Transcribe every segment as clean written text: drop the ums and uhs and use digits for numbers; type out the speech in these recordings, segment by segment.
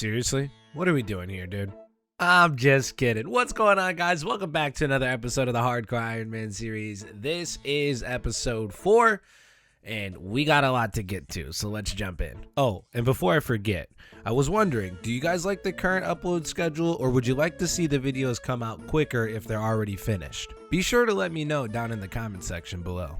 Seriously? What are we doing here, dude? I'm just kidding. What's going on, guys? Welcome back to another episode of the Hardcore Ironman Series. This is episode 4, and we got a lot to get to, so let's jump in. Oh, and before I forget, I was wondering, do you guys like the current upload schedule, or would you like to see the videos come out quicker if they're already finished? Be sure to let me know down in the comment section below.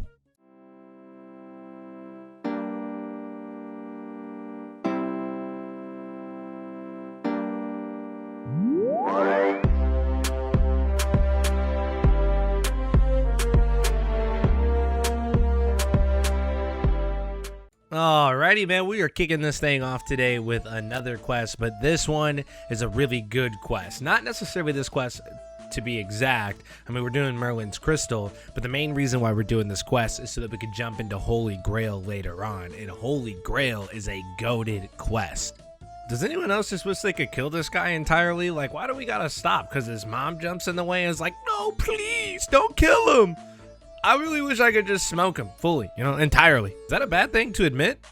Alrighty, man, we are kicking this thing off today with another quest, but this one is a really good quest. Not necessarily this quest to be exact. I mean, we're doing Merlin's Crystal, but the main reason why we're doing this quest is so that we could jump into Holy Grail later on, and Holy Grail is a goated quest. Does anyone else just wish they could kill this guy entirely? Like, why do we gotta stop? Because his mom jumps in the way and is like, no, please, don't kill him. I really wish I could just smoke him fully, you know, entirely. Is that a bad thing to admit?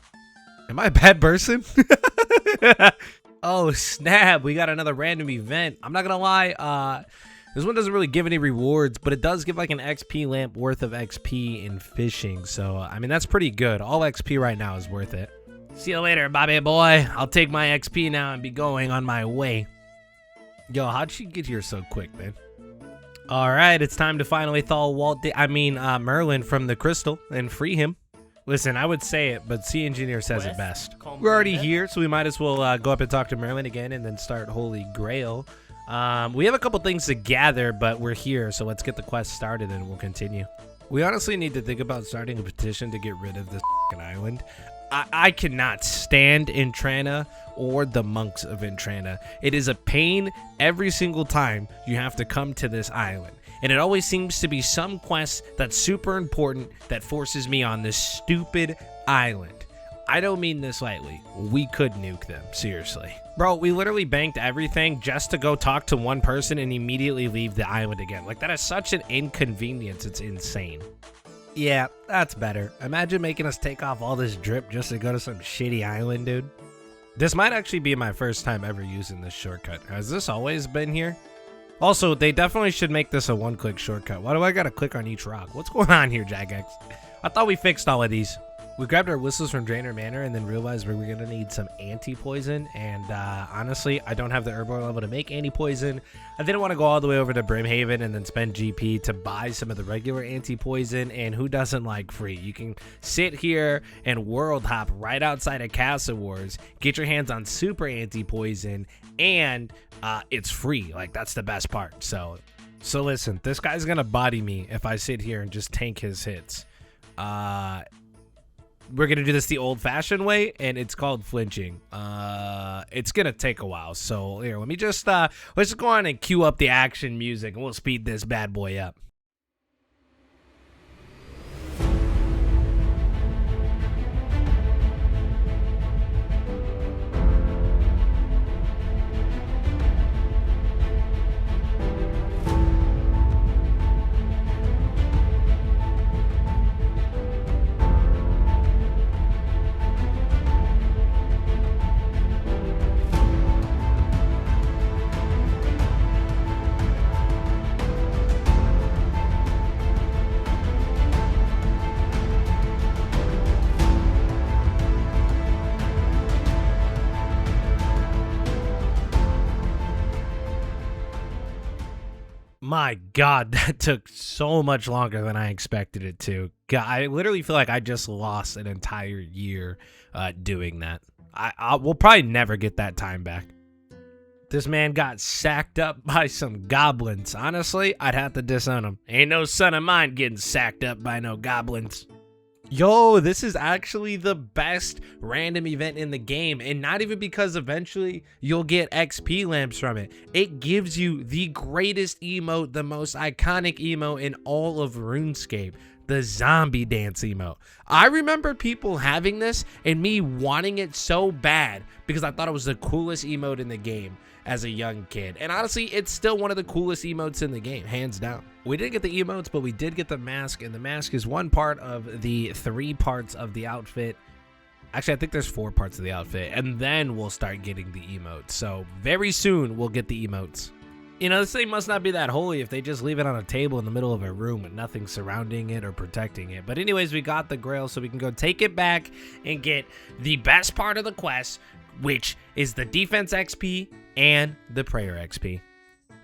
Am I a bad person? Oh, snap. We got another random event. I'm not going to lie. This one doesn't really give any rewards, but it does give like an XP lamp worth of XP in fishing. So, I mean, that's pretty good. All XP right now is worth it. See you later, Bobby boy. I'll take my XP now and be going on my way. Yo, how'd she get here so quick, man? All right, it's time to finally thaw Merlin from the crystal and free him. Listen, I would say it, but Sea Engineer says it best. We're already here, so we might as well go up and talk to Merlin again and then start Holy Grail. We have a couple things to gather, but we're here, so let's get the quest started and we'll continue. We honestly need to think about starting a petition to get rid of this island. I cannot stand Intrana or the monks of Intrana. It is a pain every single time you have to come to this island. And it always seems to be some quest that's super important that forces me on this stupid island. I don't mean this lightly. We could nuke them, seriously. Bro, we literally banked everything just to go talk to one person and immediately leave the island again. Like, that is such an inconvenience. It's insane. Yeah, that's better. Imagine making us take off all this drip just to go to some shitty island, dude. This might actually be my first time ever using this shortcut. Has this always been here? Also, they definitely should make this a one-click shortcut. Why do I gotta click on each rock? What's going on here, Jagex? I thought we fixed all of these. We grabbed our whistles from Drainer Manor and then realized we were going to need some anti-poison. And honestly, I don't have the herblore level to make anti-poison. I didn't want to go all the way over to Brimhaven and then spend GP to buy some of the regular anti-poison. And who doesn't like free? You can sit here and world hop right outside of Castle Wars, get your hands on super anti-poison, and it's free. Like, that's the best part. So listen, this guy's going to body me if I sit here and just tank his hits. We're going to do this the old-fashioned way, and it's called flinching. It's going to take a while, so here, let's just go on and cue up the action music, and we'll speed this bad boy up. My God, that took so much longer than I expected it to. God, I literally feel like I just lost an entire year doing that. We'll probably never get that time back. This man got sacked up by some goblins. Honestly, I'd have to disown him. Ain't no son of mine getting sacked up by no goblins. Yo, this is actually the best random event in the game, and not even because eventually you'll get XP lamps from it. It gives you the greatest emote, the most iconic emote in all of RuneScape, the zombie dance emote. I remember people having this and me wanting it so bad because I thought it was the coolest emote in the game as a young kid. And honestly, it's still one of the coolest emotes in the game, hands down. We didn't get the emotes, but we did get the mask, and the mask is one part of the 3 parts of the outfit. Actually, I think there's 4 parts of the outfit, and then we'll start getting the emotes. So very soon we'll get the emotes. You know, this thing must not be that holy if they just leave it on a table in the middle of a room with nothing surrounding it or protecting it. But anyways, we got the grail, so we can go take it back and get the best part of the quest, which is the defense XP and the prayer XP.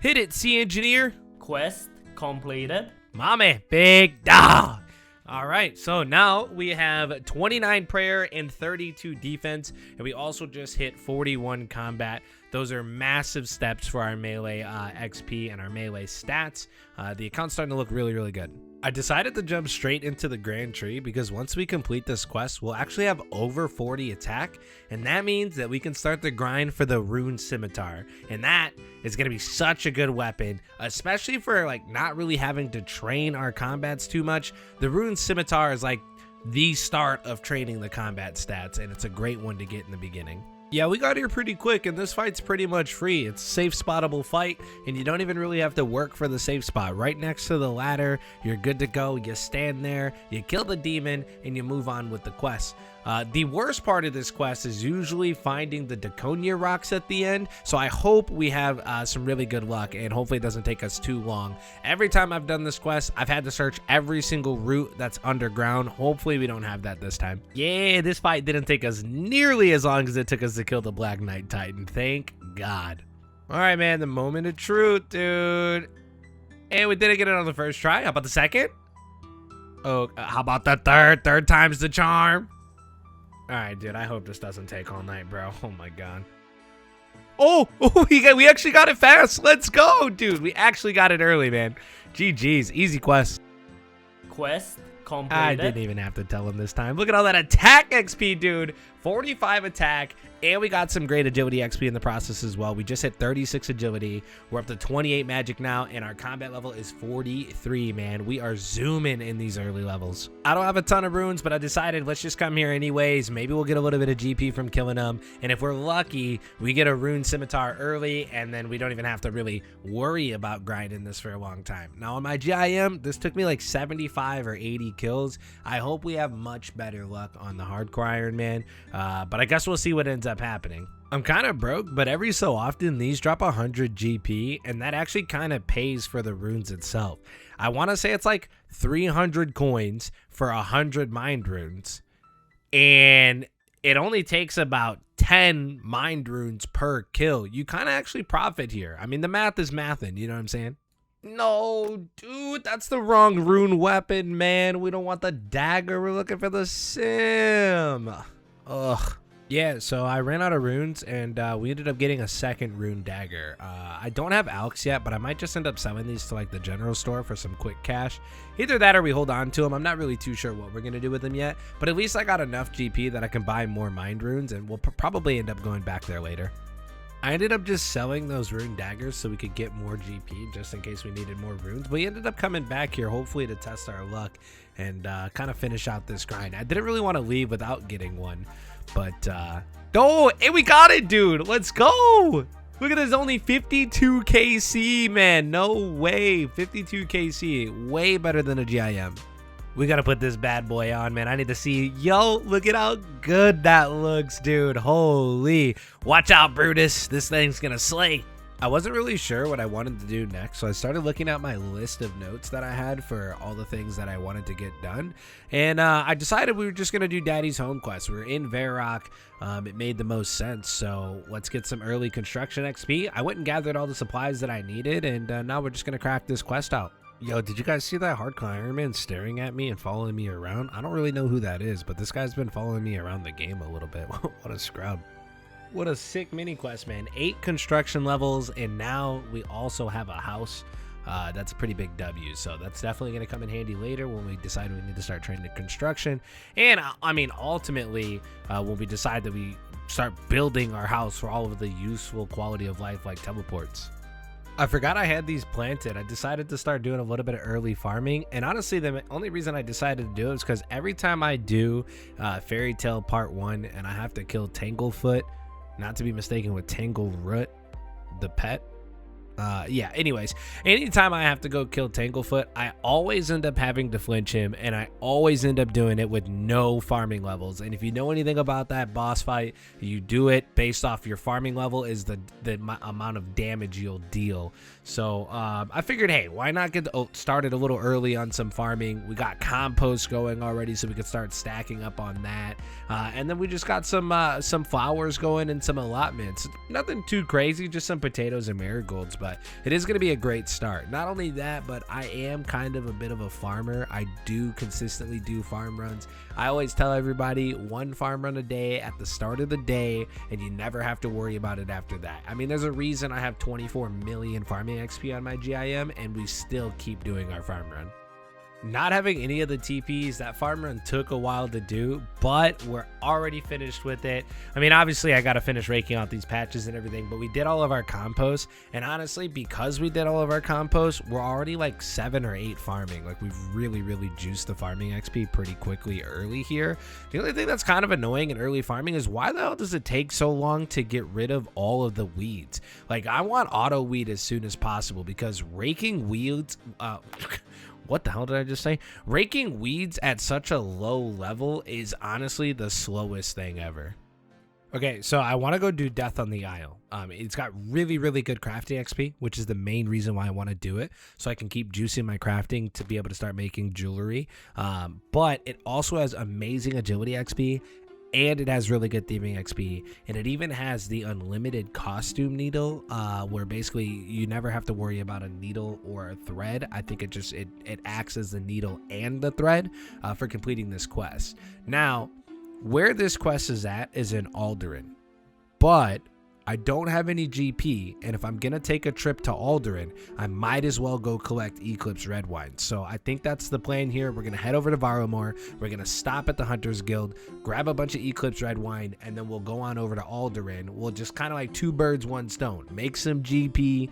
Hit it, Sea Engineer. Quest completed. Mommy, big dog. All right, so now we have 29 prayer and 32 defense, and we also just hit 41 combat. Those are massive steps for our melee XP and our melee stats. The account's starting to look really, really good. I decided to jump straight into the Grand Tree because once we complete this quest, we'll actually have over 40 attack, and that means that we can start the grind for the rune scimitar, and that is going to be such a good weapon, especially for like not really having to train our combats too much. The rune scimitar is like the start of training the combat stats, and it's a great one to get in the beginning. Yeah, we got here pretty quick, and this fight's pretty much free. It's a safe spottable fight, and you don't even really have to work for the safe spot. Right next to the ladder, you're good to go. You stand there, you kill the demon, and you move on with the quest. The worst part of this quest is usually finding the Draconia rocks at the end, so I hope we have some really good luck, and hopefully it doesn't take us too long. Every time I've done this quest, I've had to search every single route that's underground. Hopefully we don't have that this time. Yeah, this fight didn't take us nearly as long as it took us to kill the Black Knight Titan. Thank God. All right, man, the moment of truth, dude. And we didn't get it on the first try. How about the second? Oh, how about the third? Third time's the charm. All right, dude, I hope this doesn't take all night, bro. Oh, my God. Oh, we actually got it fast. Let's go, dude. We actually got it early, man. GG's. Easy quest. Quest completed. I didn't even have to tell him this time. Look at all that attack XP, dude. 45 attack, and we got some great agility XP in the process as well. We just hit 36 agility. We're up to 28 magic now, and our combat level is 43, man. We are zooming in these early levels. I don't have a ton of runes, but I decided let's just come here anyways. Maybe we'll get a little bit of GP from killing them, and if we're lucky, we get a rune scimitar early, and then we don't even have to really worry about grinding this for a long time. Now on my GIM, this took me like 75 or 80 kills. I hope we have much better luck on the hardcore Ironman. But I guess we'll see what ends up happening. I'm kind of broke, but every so often these drop 100 GP, and that actually kind of pays for the runes itself. I want to say it's like 300 coins for 100 mind runes, and it only takes about 10 mind runes per kill. You kind of actually profit here. I mean, the math is mathing, you know what I'm saying? No, dude, that's the wrong rune weapon, man. We don't want the dagger. We're looking for the sim. Ugh. Yeah, so I ran out of runes, and we ended up getting a second rune dagger. I don't have alks yet, but I might just end up selling these to like the general store for some quick cash. Either that or we hold on to them. I'm not really too sure what we're going to do with them yet, but at least I got enough GP that I can buy more mind runes, and we'll probably end up going back there later. I ended up just selling those rune daggers so we could get more GP just in case we needed more runes. But we ended up coming back here hopefully to test our luck and kind of finish out this grind. I didn't really want to leave without getting one, but oh, and we got it, dude. Let's go. Look at this, only 52 KC, man. No way. 52 KC, way better than a GIM. We got to put this bad boy on, man. I need to see. Yo, look at how good that looks, dude. Holy. Watch out, Brutus. This thing's going to slay. I wasn't really sure what I wanted to do next, so I started looking at my list of notes that I had for all the things that I wanted to get done. And I decided we were just going to do Daddy's Home Quest. We were in Varrock. It made the most sense, so let's get some early construction XP. I went and gathered all the supplies that I needed, and now we're just going to crack this quest out. Yo, did you guys see that hardcore Iron Man staring at me and following me around? I don't really know who that is, but this guy's been following me around the game a little bit. What a scrub. What a sick mini quest, man. 8 construction levels, and now we also have a house. That's a pretty big W, so that's definitely going to come in handy later when we decide we need to start training construction. And, I mean, ultimately, when we decide that we start building our house for all of the useful quality of life like teleports. I forgot I had these planted. I decided to start doing a little bit of early farming, and honestly the only reason I decided to do it is because every time I do Fairy Tale Part 1 and I have to kill Tanglefoot, not to be mistaken with Tangleroot, the pet, Yeah, anyways, anytime I have to go kill Tanglefoot, I always end up having to flinch him, and I always end up doing it with no farming levels. And if you know anything about that boss fight, you do it based off your farming level is the amount of damage you'll deal. So I figured, hey, why not get started a little early on some farming? We got compost going already, so we could start stacking up on that. And then we just got some flowers going and some allotments. Nothing too crazy, just some potatoes and marigolds, but it is going to be a great start. Not only that, but I am kind of a bit of a farmer. I do consistently do farm runs. I always tell everybody 1 farm run a day at the start of the day, and you never have to worry about it after that. I mean, there's a reason I have 24 million farming XP on my GIM, and we still keep doing our farm run. Not having any of the TPs, that farm run took a while to do, but we're already finished with it. I mean, obviously I got to finish raking out these patches and everything, but we did all of our compost, and honestly, because we did all of our compost, we're already like 7 or 8 farming. Like, we've really juiced the farming XP pretty quickly early here. The only thing that's kind of annoying in early farming is why the hell does it take so long to get rid of all of the weeds? Like, I want auto weed as soon as possible, because raking weeds, what the hell did I just say? Raking weeds at such a low level is honestly the slowest thing ever. Okay, so I want to go do Death on the Isle. It's got really good crafting XP, which is the main reason why I want to do it, so I can keep juicing my crafting to be able to start making jewelry. But it also has amazing agility XP, and it has really good theming XP, and it even has the unlimited costume needle, where basically you never have to worry about a needle or a thread. I think it acts as the needle and the thread for completing this quest. Now, where this quest is at is in Alderaan, but I don't have any GP, and if I'm gonna take a trip to Alderaan, I might as well go collect Eclipse red wine. So I think that's the plan here. We're gonna head over to Varlamore, we're gonna stop at the Hunters Guild, grab a bunch of Eclipse red wine, and then we'll go on over to Alderaan. We'll just kind of like 2 birds, 1 stone. Make some GP,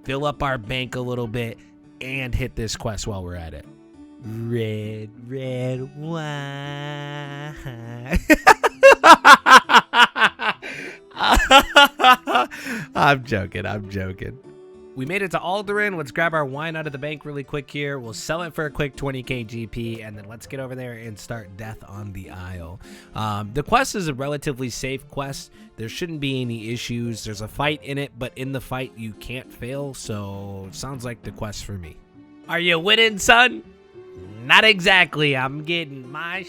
fill up our bank a little bit, and hit this quest while we're at it. Red wine. I'm joking. We made it to Alderaan. Let's grab our wine out of the bank really quick here. We'll sell it for a quick 20k GP, and then let's get over there and start Death on the Isle. The quest is a relatively safe quest. There shouldn't be any issues. There's a fight in it, but in the fight you can't fail, so it sounds like the quest for me. Are you winning, son? Not exactly. I'm getting my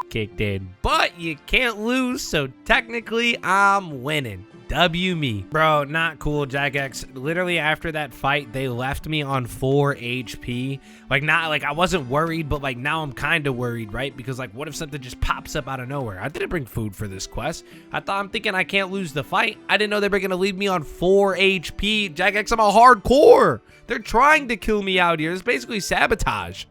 kicked in, but you can't lose, so technically I'm winning. W me. Bro, not cool, Jagex. Literally after that fight, they left me on 4 HP. Like, not like I wasn't worried, but like now I'm kind of worried, right? Because like, what if something just pops up out of nowhere? I didn't bring food for this quest. I'm thinking I can't lose the fight. I didn't know they were gonna leave me on 4 HP. Jagex, I'm a hardcore. They're trying to kill me out here. It's basically sabotage.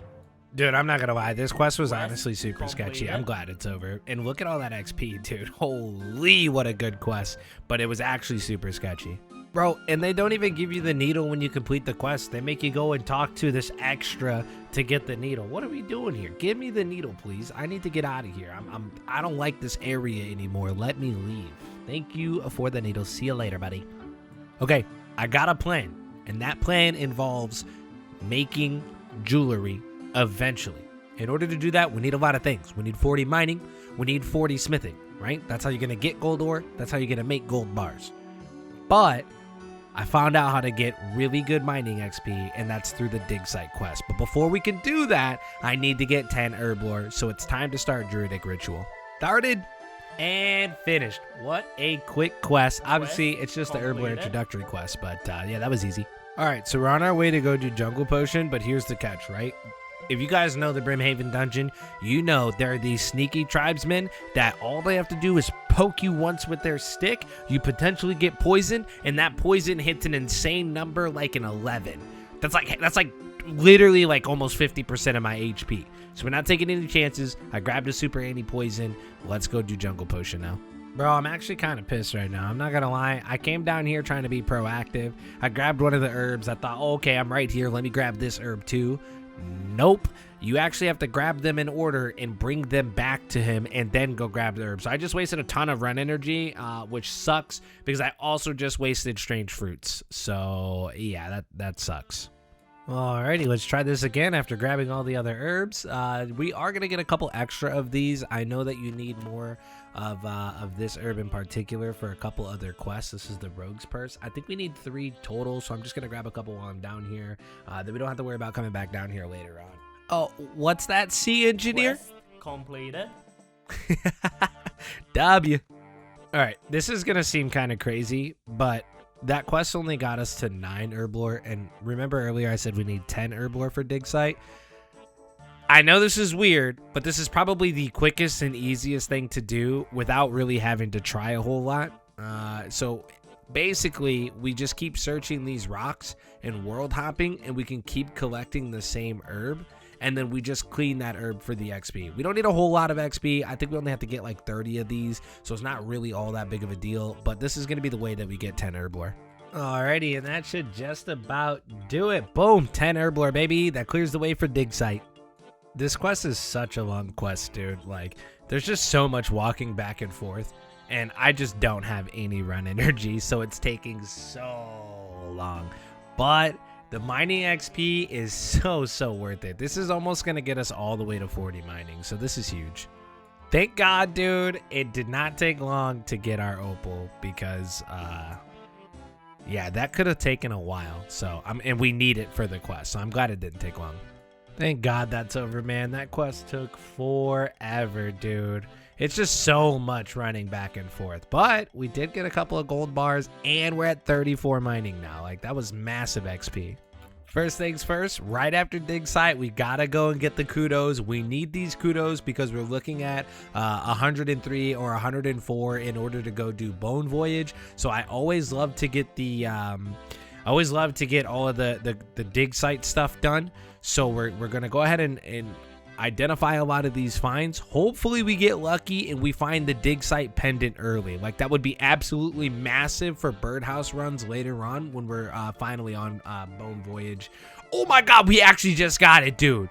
Dude, I'm not gonna lie, this quest was honestly super sketchy. I'm glad it's over. And look at all that XP, dude. Holy, what a good quest. But it was actually super sketchy. Bro, and they don't even give you the needle when you complete the quest. They make you go and talk to this extra to get the needle. What are we doing here? Give me the needle, please. I need to get out of here. I don't like this area anymore. Let me leave. Thank you for the needle. See you later, buddy. Okay, I got a plan. And that plan involves making jewelry eventually. In order to do that, we need a lot of things. We need 40 mining, we need 40 smithing, right? That's how you're gonna get gold ore, that's how you're gonna make gold bars. But I found out how to get really good mining XP, and that's through the dig site quest. But before we can do that, I need to get 10 herblore, so it's time to start Druidic Ritual. Started and finished. What a quick quest. Obviously, it's just the herblore introductory quest, but yeah, that was easy. All right, so we're on our way to go do Jungle Potion, but here's the catch, right? If you guys know the Brimhaven dungeon, you know there are these sneaky tribesmen that all they have to do is poke you once with their stick, you potentially get poisoned, and that poison hits an insane number like an 11. That's like literally like almost 50% of my HP. So we're not taking any chances. I grabbed a super anti-poison. Let's go do Jungle Potion now. Bro, I'm actually kind of pissed right now. I'm not going to lie. I came down here trying to be proactive. I grabbed one of the herbs. I thought, oh, okay, I'm right here. Let me grab this herb too. Nope. you actually have to grab them in order and bring them back to him and then go grab the herbs. So I just wasted a ton of run energy, which sucks because I also just wasted strange fruits. So yeah, that sucks. Alrighty, let's try this again after grabbing all the other herbs. We are going to get a couple extra of these. I know that you need more of this herb in particular for a couple other quests. This is the Rogue's Purse. I think we need 3 total, so I'm just going to grab a couple while I'm down here. Then we don't have to worry about coming back down here later on. Oh, what's that, Sea Engineer? Quest completed. W. Alright, this is going to seem kind of crazy, but that quest only got us to 9 herblore, and remember earlier I said we need 10 herblore for dig site? I know this is weird, but this is probably the quickest and easiest thing to do without really having to try a whole lot. So basically, we just keep searching these rocks and world hopping, and we can keep collecting the same herb, and then we just clean that herb for the XP. We don't need a whole lot of XP. I think we only have to get like 30 of these, so it's not really all that big of a deal, but this is going to be the way that we get 10 herblore. Alrighty, and that should just about do it. Boom, 10 herblore, baby. That clears the way for dig site. This quest is such a long quest, dude. Like, there's just so much walking back and forth, and I just don't have any run energy, so it's taking so long. But the mining XP is so worth it. This is almost going to get us all the way to 40 mining, so this is huge. Thank God, dude, it did not take long to get our opal because, yeah, that could have taken a while. So, and we need it for the quest, so I'm glad it didn't take long. Thank God that's over, man. That quest took forever, dude. It's just so much running back and forth. But we did get a couple of gold bars, and we're at 34 mining now. Like, that was massive XP. First things first, right after dig site, we gotta go and get the kudos. We need these kudos because we're looking at 103 or 104 in order to go do Bone Voyage. So I always love to get the all of the dig site stuff done. So we're gonna go ahead and identify a lot of these finds. Hopefully we get lucky and we find the dig site pendant early. Like, that would be absolutely massive for birdhouse runs later on when we're finally on Bone Voyage. Oh my God, we actually just got it, dude.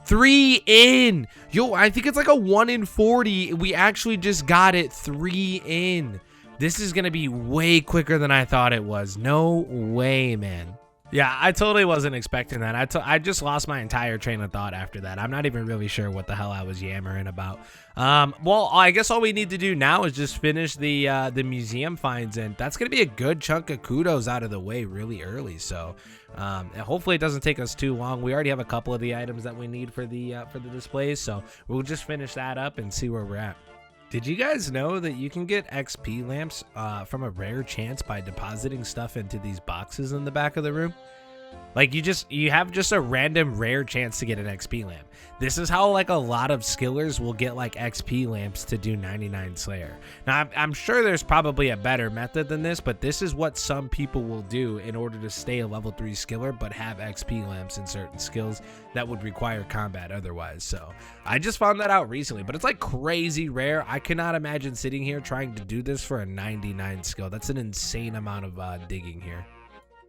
3 in. Yo, I think it's like a 1 in 40. We actually just got it 3 in. This is gonna be way quicker than I thought it was. No way, man. Yeah, I totally wasn't expecting that. I just lost my entire train of thought after that. I'm not even really sure what the hell I was yammering about. Well, I guess all we need to do now is just finish the museum finds, and that's gonna be a good chunk of kudos out of the way really early. So hopefully it doesn't take us too long. We already have a couple of the items that we need for the displays, so we'll just finish that up and see where we're at. Did you guys know that you can get XP lamps from a rare chance by depositing stuff into these boxes in the back of the room? Like, you have just a random rare chance to get an XP lamp. This is how like a lot of skillers will get like XP lamps to do 99 Slayer. Now I'm sure there's probably a better method than this, but this is what some people will do in order to stay a level 3 skiller but have XP lamps in certain skills that would require combat otherwise. So I just found that out recently, but it's like crazy rare. I cannot imagine sitting here trying to do this for a 99 skill. That's an insane amount of digging here.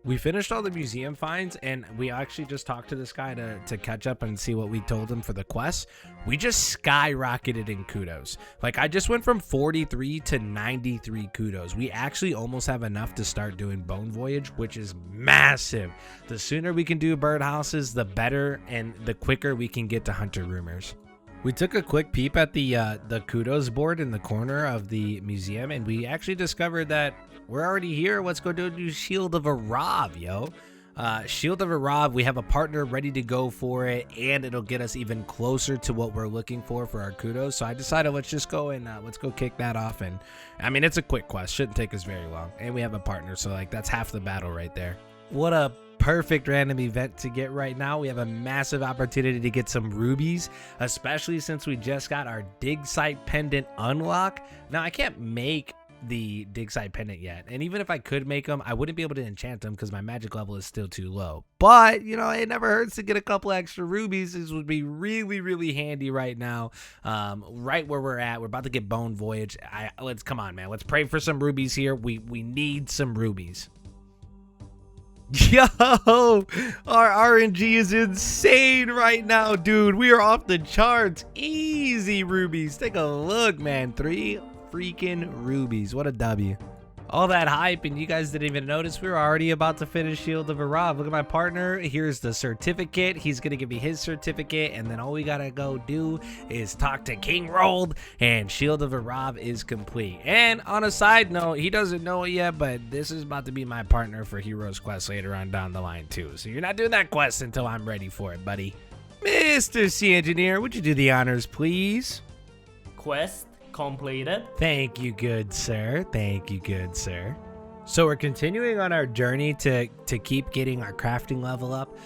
We finished all the museum finds, and we actually just talked to this guy to catch up and see what we told him for the quest. We just skyrocketed in kudos. Like, I just went from 43 to 93 kudos. We actually almost have enough to start doing Bone Voyage, which is massive. The sooner we can do birdhouses, the better, and the quicker we can get to Hunter Rumors. We took a quick peep at the kudos board in the corner of the museum, and we actually discovered that we're already here. Let's go do Shield of Arrav, yo. Shield of Arrav, we have a partner ready to go for it, and it'll get us even closer to what we're looking for our kudos. So I decided let's just go and let's go kick that off. And I mean, it's a quick quest, shouldn't take us very long, and we have a partner, so like that's half the battle right there. What a perfect random event to get right now. We have a massive opportunity to get some rubies, especially since we just got our dig site pendant unlock. Now I can't make the dig site pendant yet, and even if I could make them, I wouldn't be able to enchant them because my magic level is still too low. But you know, it never hurts to get a couple extra rubies. This would be really handy right now. Right where we're at, we're about to get Bone Voyage. Let's come on, man, let's pray for some rubies here. We need some rubies. Yo, our RNG is insane right now, dude. We are off the charts. Easy rubies. Take a look, man. 3 freaking rubies. What a W. All that hype, and you guys didn't even notice we were already about to finish Shield of Arrav. Look at my partner. Here's the certificate. He's going to give me his certificate, and then all we got to go do is talk to King Rolled, and Shield of Arrav is complete. And on a side note, he doesn't know it yet, but this is about to be my partner for Heroes Quest later on down the line, too. So you're not doing that quest until I'm ready for it, buddy. Mr. Sea Engineer, would you do the honors, please? Quest completed. Thank you, good sir. Thank you, good sir. So we're continuing on our journey to keep getting our crafting level up.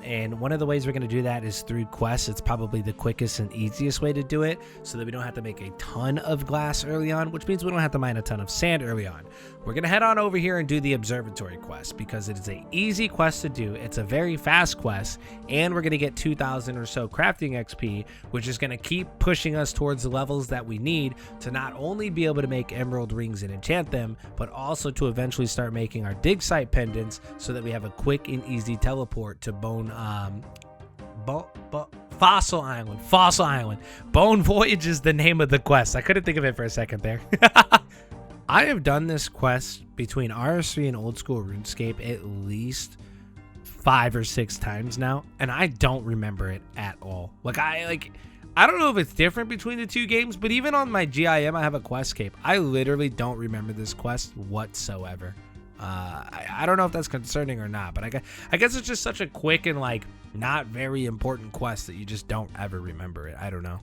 And one of the ways we're going to do that is through quests. It's probably the quickest and easiest way to do it so that we don't have to make a ton of glass early on, which means we don't have to mine a ton of sand early on. We're going to head on over here and do the observatory quest because it is an easy quest to do. It's a very fast quest, and we're going to get 2,000 or so crafting XP, which is going to keep pushing us towards the levels that we need to not only be able to make emerald rings and enchant them, but also to eventually start making our dig site pendants so that we have a quick and easy teleport to Fossil Island. Bone Voyage is the name of the quest. I couldn't think of it for a second there. I have done this quest between RS3 and Old School Runescape at least 5 or 6 times now, and I don't remember it at all. I don't know if it's different between the two games, but even on my GIM, I have a quest cape. I literally don't remember this quest whatsoever. I don't know if that's concerning or not, but I guess it's just such a quick and not very important quest that you just don't ever remember it. I don't know.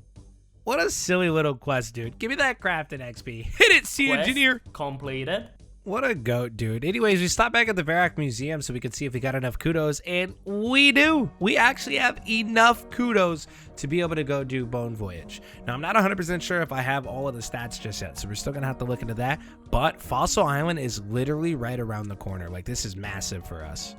What a silly little quest, dude. Give me that crafting XP. Hit it, Sea Engineer. Completed. What a goat, dude. Anyways, we stopped back at the Varrock Museum so we could see if we got enough kudos, and we do. We actually have enough kudos to be able to go do Bone Voyage. Now, I'm not 100% sure if I have all of the stats just yet, so we're still going to have to look into that, but Fossil Island is literally right around the corner. This is massive for us.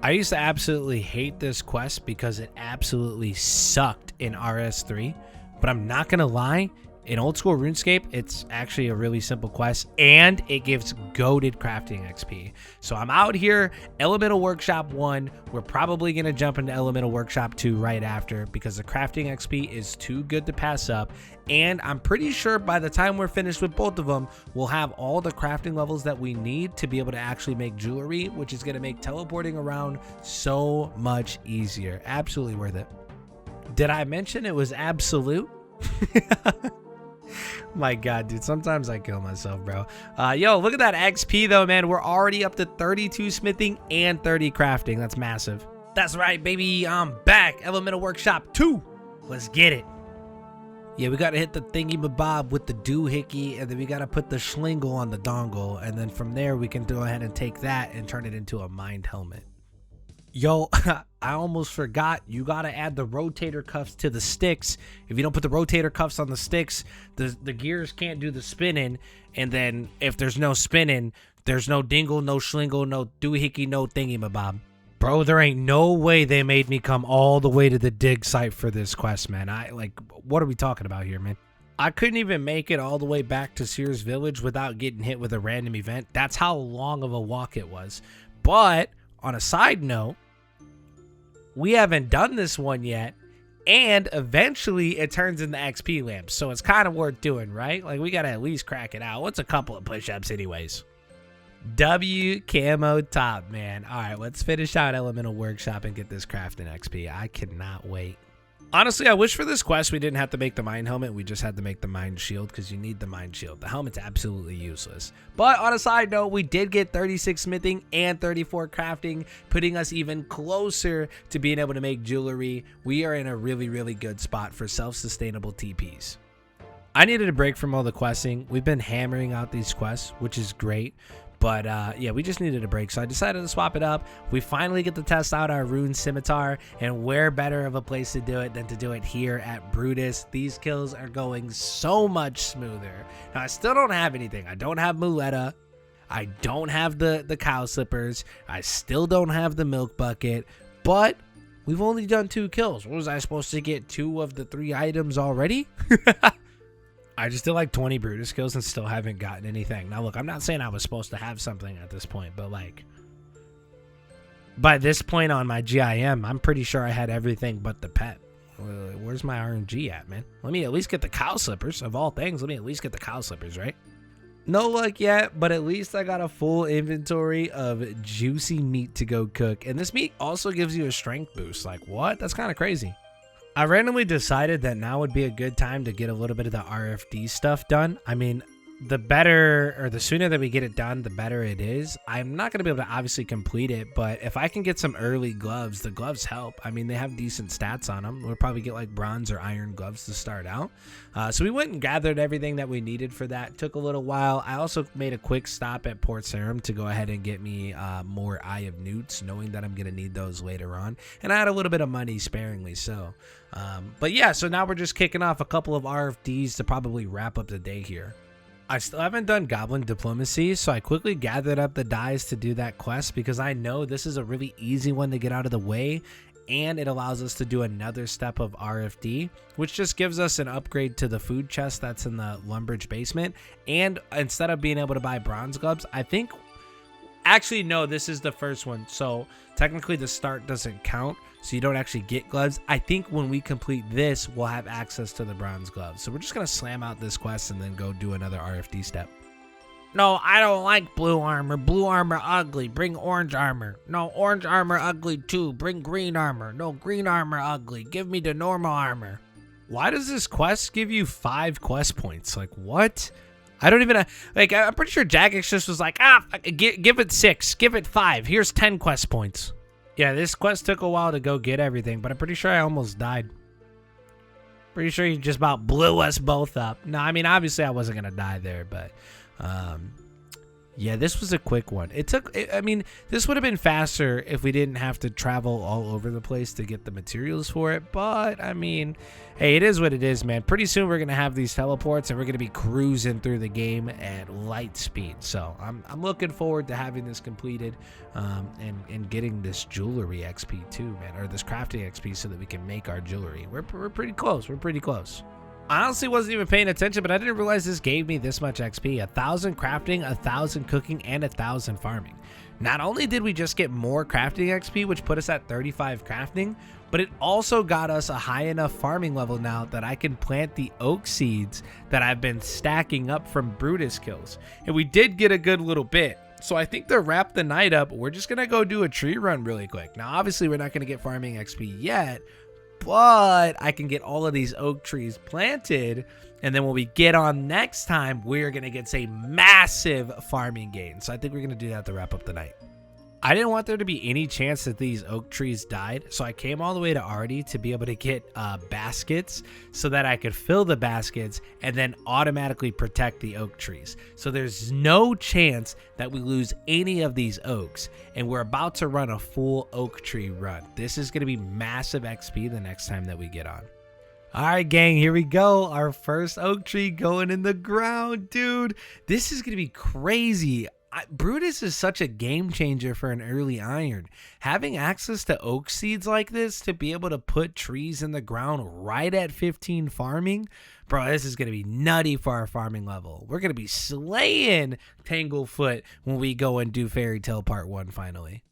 I used to absolutely hate this quest because it absolutely sucked in RS3, but I'm not going to lie. In Old School RuneScape, it's actually a really simple quest, and it gives goated crafting XP. So I'm out here, Elemental Workshop 1. We're probably going to jump into Elemental Workshop 2 right after because the crafting XP is too good to pass up. And I'm pretty sure by the time we're finished with both of them, we'll have all the crafting levels that we need to be able to actually make jewelry, which is going to make teleporting around so much easier. Absolutely worth it. Did I mention it was absolute? My God, dude, sometimes I kill myself, bro. Yo, look at that XP though, man. We're already up to 32 smithing and 30 crafting. That's massive. That's right, baby. I'm back. Elemental Workshop 2. Let's get it. Yeah, we got to hit the thingy mabob with the doohickey, and then we got to put the schlingle on the dongle, and then from there we can go ahead and take that and turn it into a mind helmet. Yo, I almost forgot. You got to add the rotator cuffs to the sticks. If you don't put the rotator cuffs on the sticks, the gears can't do the spinning. And then if there's no spinning, there's no dingle, no schlingle, no doohickey, no thingy mabob. Bro, there ain't no way they made me come all the way to the dig site for this quest, man. What are we talking about here, man? I couldn't even make it all the way back to Sears Village without getting hit with a random event. That's how long of a walk it was. But on a side note, we haven't done this one yet, and eventually it turns into XP lamps, so it's kind of worth doing, right? We gotta at least crack it out. What's a couple of push-ups anyways? W camo top, man. All right, let's finish out Elemental Workshop and get this crafting XP. I cannot wait. Honestly, I wish for this quest we didn't have to make the mine helmet. We just had to make the mine shield because you need the mine shield. The helmet's absolutely useless. But on a side note, we did get 36 smithing and 34 crafting, putting us even closer to being able to make jewelry. We are in a really, really good spot for self-sustainable TPs. I needed a break from all the questing. We've been hammering out these quests, which is great. But yeah, we just needed a break, so I decided to swap it up. We finally get to test out our rune scimitar, and where better of a place to do it than to do it here at Brutus. These kills are going so much smoother. Now, I still don't have anything. I don't have Muleta. I don't have the cow slippers. I still don't have the milk bucket, but we've only done 2 kills. What was I supposed to get 2 of the 3 items already? I just did 20 Brutus kills and still haven't gotten anything. Now, look, I'm not saying I was supposed to have something at this point, but By this point on my GIM, I'm pretty sure I had everything but the pet. Where's my RNG at, man? Let me at least get the cow slippers. Of all things, let me at least get the cow slippers, right? No luck yet, but at least I got a full inventory of juicy meat to go cook. And this meat also gives you a strength boost. Like, what? That's kind of crazy. I randomly decided that now would be a good time to get a little bit of the RFD stuff done. I mean, the better, or the sooner that we get it done, the better it is. I'm not going to be able to obviously complete it, but if I can get some early gloves, the gloves help. I mean, they have decent stats on them. We'll probably get like bronze or iron gloves to start out. So we went and gathered everything that we needed for that. Took a little while. I also made a quick stop at Port Sarim to go ahead and get me more Eye of Newts, knowing that I'm going to need those later on. And I had a little bit of money sparingly, so. But yeah, so now we're just kicking off a couple of RFDs to probably wrap up the day here. I still haven't done Goblin Diplomacy, so I quickly gathered up the dies to do that quest because I know this is a really easy one to get out of the way, and it allows us to do another step of RFD, which just gives us an upgrade to the food chest that's in the Lumbridge basement. And instead of being able to buy bronze gloves, I think... Actually, no, this is the first one, so technically the start doesn't count, so you don't actually get gloves. I think when we complete this, we'll have access to the bronze gloves. So we're just going to slam out this quest and then go do another RFD step. No, I don't like blue armor. Blue armor ugly. Bring orange armor. No, orange armor ugly too. Bring green armor. No, green armor ugly. Give me the normal armor. Why does this quest give you 5 quest points? Like, what? I don't even, like, I'm pretty sure Jagex just was like, give it 6, give it 5, here's 10 quest points. Yeah, this quest took a while to go get everything, but I'm pretty sure I almost died. Pretty sure he just about blew us both up. No, I mean, obviously I wasn't going to die there, but, yeah, this was a quick one. I mean, this would have been faster if we didn't have to travel all over the place to get the materials for it. But, I mean, hey, it is what it is, man. Pretty soon we're going to have these teleports and we're going to be cruising through the game at light speed. So, I'm looking forward to having this completed and getting this jewelry XP too, man. Or this crafting XP so that we can make our jewelry. We're pretty close. We're pretty close. I honestly wasn't even paying attention, but I didn't realize this gave me this much XP. 1,000 crafting, 1,000 cooking, and 1,000 farming. Not only did we just get more crafting XP, which put us at 35 crafting, but it also got us a high enough farming level now that I can plant the oak seeds that I've been stacking up from Brutus kills. And we did get a good little bit. So I think to wrap the night up, we're just going to go do a tree run really quick. Now, obviously, we're not going to get farming XP yet, but I can get all of these oak trees planted, and then when we get on next time, we're going to get a massive farming gain. So I think we're going to do that to wrap up the night. I didn't want there to be any chance that these oak trees died, so I came all the way to Artie to be able to get baskets so that I could fill the baskets and then automatically protect the oak trees. So there's no chance that we lose any of these oaks, and we're about to run a full oak tree run. This is going to be massive XP the next time that we get on. All right, gang, here we go. Our first oak tree going in the ground, dude. This is going to be crazy. Brutus is such a game changer for an early iron. Having access to oak seeds like this to be able to put trees in the ground right at 15 farming, bro, this is going to be nutty for our farming level. We're going to be slaying Tanglefoot when we go and do Fairy Tale Part 1 finally.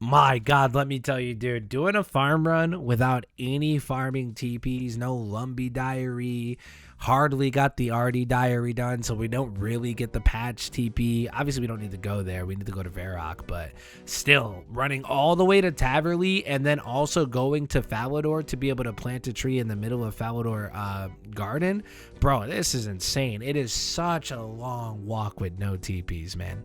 My God, let me tell you, dude, doing a farm run without any farming TPs, no Lumbee diary, hardly got the Artie diary done, so we don't really get the patch TP. Obviously, we don't need to go there. We need to go to Varrock, but still, running all the way to Taverley and then also going to Falador to be able to plant a tree in the middle of Falador Garden. Bro, this is insane. It is such a long walk with no TPs, man.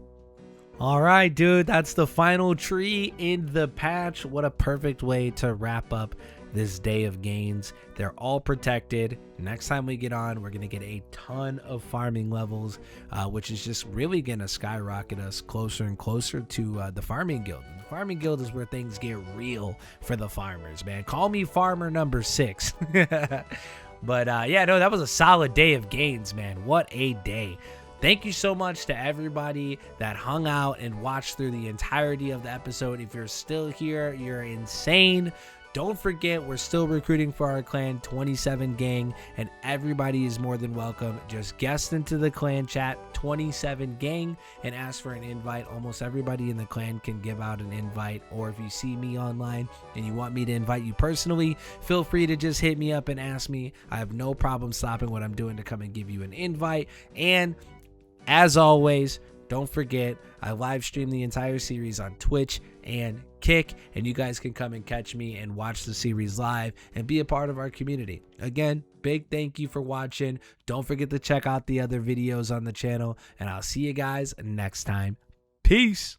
All right, dude, that's the final tree in the patch. What a perfect way to wrap up this day of gains. They're all protected. Next time we get on, we're going to get a ton of farming levels, which is just really going to skyrocket us closer and closer to the farming guild. The farming guild is where things get real for the farmers, man. Call me farmer number 6. But yeah, no, that was a solid day of gains, man. What a day. Thank you so much to everybody that hung out and watched through the entirety of the episode. If you're still here, you're insane. Don't forget, we're still recruiting for our clan 27 gang, and everybody is more than welcome. Just guest into the clan chat 27 gang and ask for an invite. Almost everybody in the clan can give out an invite, or if you see me online and you want me to invite you personally, feel free to just hit me up and ask me. I have no problem stopping what I'm doing to come and give you an invite. And as always, don't forget, I live stream the entire series on Twitch and Kick, and you guys can come and catch me and watch the series live and be a part of our community. Again, big thank you for watching. Don't forget to check out the other videos on the channel, and I'll see you guys next time. Peace.